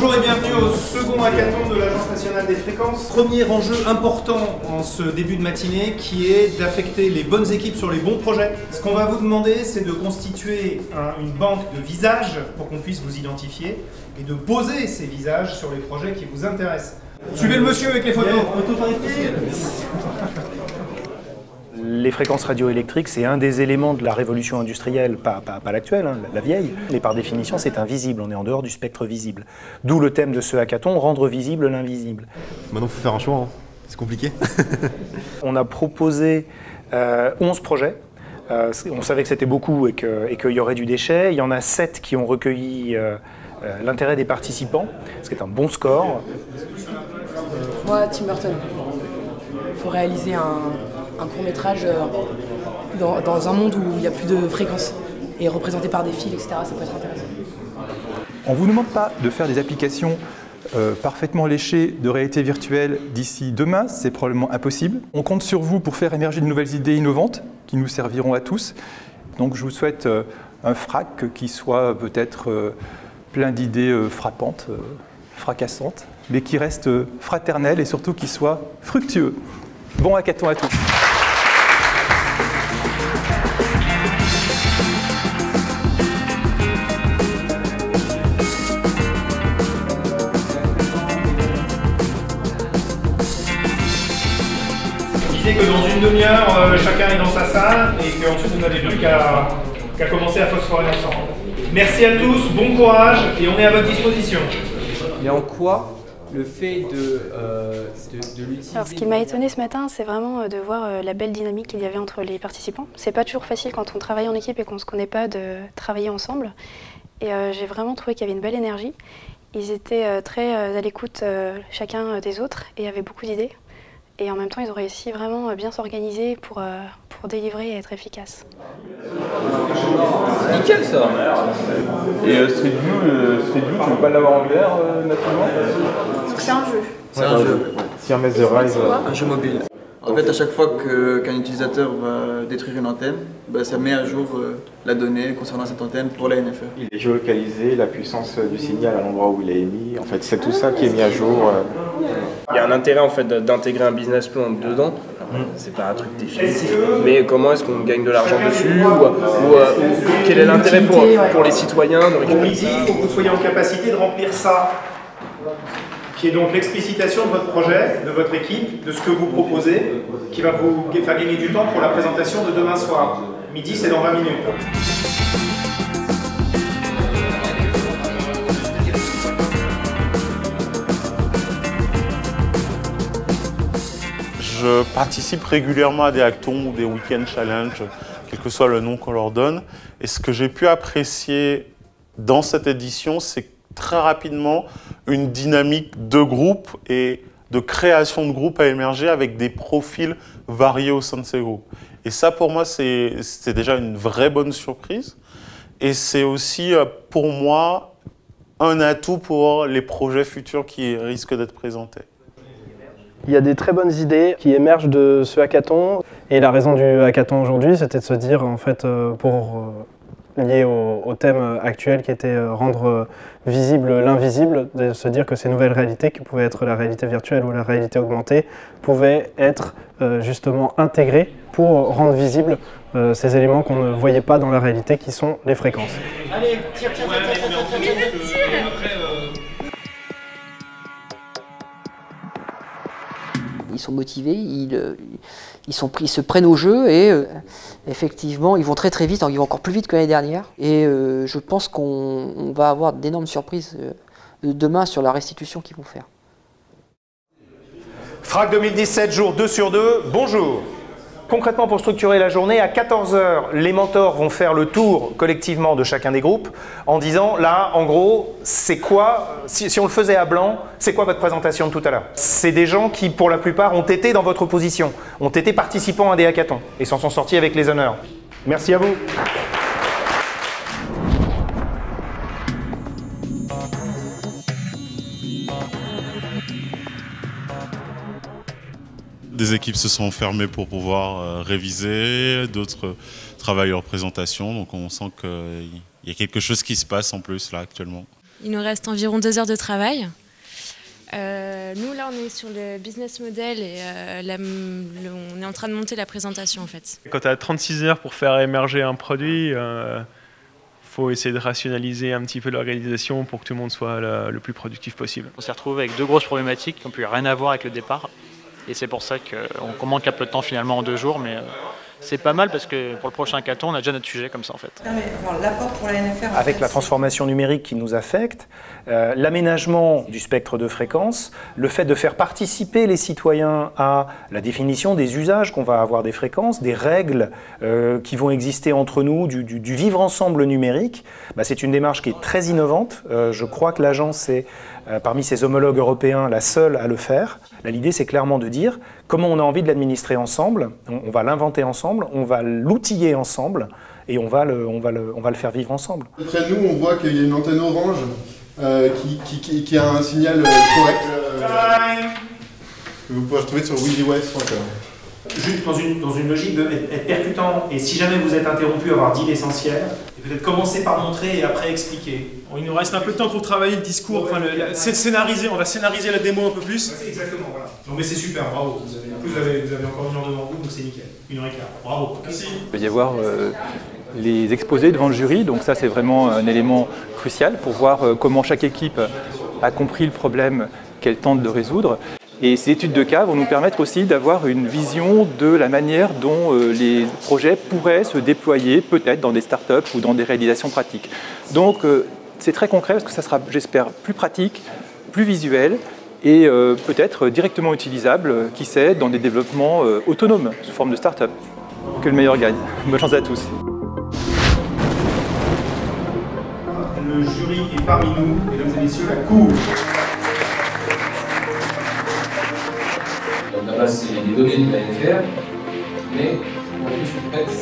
Bonjour et bienvenue au second hackathon de l'Agence nationale des fréquences. Premier enjeu important en ce début de matinée qui est d'affecter les bonnes équipes sur les bons projets. Ce qu'on va vous demander, c'est de constituer une banque de visages pour qu'on puisse vous identifier et de poser ces visages sur les projets qui vous intéressent. Suivez le monsieur avec les photos. Les fréquences radioélectriques, c'est un des éléments de la révolution industrielle, pas l'actuelle, hein, la vieille. Mais par définition, c'est invisible, on est en dehors du spectre visible. D'où le thème de ce hackathon, rendre visible l'invisible. Maintenant, il faut faire un choix, hein. C'est compliqué. On a proposé 11 projets. On savait que c'était beaucoup et qu'il y aurait du déchet. Il y en a 7 qui ont recueilli l'intérêt des participants, ce qui est un bon score. Moi, Tim Burton. Il faut réaliser un court-métrage dans un monde où il n'y a plus de fréquences et représenté par des fils, etc. Ça peut être intéressant. On ne vous demande pas de faire des applications parfaitement léchées de réalité virtuelle d'ici demain, c'est probablement impossible. On compte sur vous pour faire émerger de nouvelles idées innovantes qui nous serviront à tous. Donc je vous souhaite un FRAC qui soit peut-être plein d'idées frappantes, fracassantes, mais qui reste fraternel et surtout qui soit fructueux. Bon hackathon à tous. Je disais que dans une demi-heure, chacun est dans sa salle et qu'ensuite vous n'avez plus qu'à commencer à phosphorer ensemble. Merci à tous, bon courage et on est à votre disposition. Mais en quoi le fait de l'utiliser... Alors, ce qui m'a étonné ce matin, c'est vraiment de voir la belle dynamique qu'il y avait entre les participants. C'est pas toujours facile quand on travaille en équipe et qu'on se connaît pas de travailler ensemble. Et j'ai vraiment trouvé qu'il y avait une belle énergie. Ils étaient très à l'écoute chacun des autres et avaient beaucoup d'idées. Et en même temps, ils ont réussi vraiment bien s'organiser pour délivrer et être efficaces. Nickel ça. Et Street View, tu veux pas l'avoir en VR naturellement? C'est un jeu. C'est un jeu. Siamese The Rise. Un jeu mobile. En fait, à chaque fois qu'un utilisateur va détruire une antenne, ça met à jour la donnée concernant cette antenne pour la NFR. Il est géolocalisé, la puissance du signal à l'endroit où il est émis. En fait, c'est tout ça qui est mis à jour. Il y a un intérêt en fait d'intégrer un business plan dedans. C'est pas un truc définitif, mais comment est-ce qu'on gagne de l'argent dessus ou quel est l'intérêt pour les citoyens de récupérer ça? Il faut que vous soyez en capacité de remplir ça, qui est donc l'explicitation de votre projet, de votre équipe, de ce que vous proposez, qui va vous faire gagner du temps pour la présentation de demain soir. Midi, c'est dans 20 minutes. Je participe régulièrement à des hackathons ou des week-end challenge, quel que soit le nom qu'on leur donne. Et ce que j'ai pu apprécier dans cette édition, c'est très rapidement une dynamique de groupe et de création de groupe à émerger avec des profils variés au sein de ces groupes. Et ça, pour moi, c'est déjà une vraie bonne surprise. Et c'est aussi, pour moi, un atout pour les projets futurs qui risquent d'être présentés. Il y a des très bonnes idées qui émergent de ce hackathon. Et la raison du hackathon aujourd'hui, c'était de se dire, en fait, lié au thème actuel qui était rendre visible l'invisible, de se dire que ces nouvelles réalités, qui pouvaient être la réalité virtuelle ou la réalité augmentée, pouvaient être justement intégrées pour rendre visibles ces éléments qu'on ne voyait pas dans la réalité, qui sont les fréquences. Allez, tire. Ils sont motivés, ils se prennent au jeu et effectivement, ils vont très très vite, ils vont encore plus vite que l'année dernière. Et je pense qu'on va avoir d'énormes surprises demain sur la restitution qu'ils vont faire. FRAC 2017, jour 2 sur 2, bonjour. Concrètement, pour structurer la journée, à 14 h, les mentors vont faire le tour collectivement de chacun des groupes en disant, là, en gros, c'est quoi, si on le faisait à blanc, c'est quoi votre présentation de tout à l'heure? C'est des gens qui, pour la plupart, ont été dans votre position, ont été participants à des hackathons et s'en sont sortis avec les honneurs. Merci à vous. Des équipes se sont fermées pour pouvoir réviser, d'autres travaillent leur présentation, donc on sent qu'il y a quelque chose qui se passe en plus là actuellement. Il nous reste environ 2 heures de travail. Nous, là, on est sur le business model et on est en train de monter la présentation, en fait. Quand tu as 36 heures pour faire émerger un produit, faut essayer de rationaliser un petit peu l'organisation pour que tout le monde soit le plus productif possible. On s'est retrouvé avec 2 grosses problématiques qui n'ont plus rien à voir avec le départ. Et c'est pour ça qu'on manque un peu de temps finalement en 2 jours, mais c'est pas mal parce que pour le prochain hackathon, on a déjà notre sujet comme ça en fait. L'apport pour la NFR... Avec la transformation numérique qui nous affecte, l'aménagement du spectre de fréquences, le fait de faire participer les citoyens à la définition des usages qu'on va avoir des fréquences, des règles qui vont exister entre nous, du vivre ensemble numérique, c'est une démarche qui est très innovante. Je crois que l'agence est, parmi ses homologues européens, la seule à le faire. L'idée, c'est clairement de dire comment on a envie de l'administrer ensemble, on va l'inventer ensemble, on va l'outiller ensemble et on va le faire vivre ensemble. Après nous, on voit qu'il y a une antenne orange qui a un signal correct que vous pouvez retrouver sur willywest.com. Juste dans une logique d'être percutant, et si jamais vous êtes interrompu, avoir dit l'essentiel, et peut-être commencer par montrer et après expliquer. Bon, il nous reste un peu de temps pour travailler le discours, scénariser, on va scénariser la démo un peu plus. Ouais, exactement, voilà. Non mais c'est super, bravo. Vous avez encore 1 heure devant vous, donc c'est nickel. 1 heure et quart, bravo. Merci. Il va y avoir les exposés devant le jury, donc ça c'est vraiment un élément crucial pour voir comment chaque équipe a compris le problème qu'elle tente de résoudre. Et ces études de cas vont nous permettre aussi d'avoir une vision de la manière dont les projets pourraient se déployer peut-être dans des startups ou dans des réalisations pratiques. Donc c'est très concret parce que ça sera, j'espère, plus pratique, plus visuel et peut-être directement utilisable, qui sait, dans des développements autonomes sous forme de start-up. Que le meilleur gagne. Bonne chance à tous. Le jury est parmi nous, mesdames et messieurs, la cour. Donc là-bas, c'est les données de la NFR, mais on est plus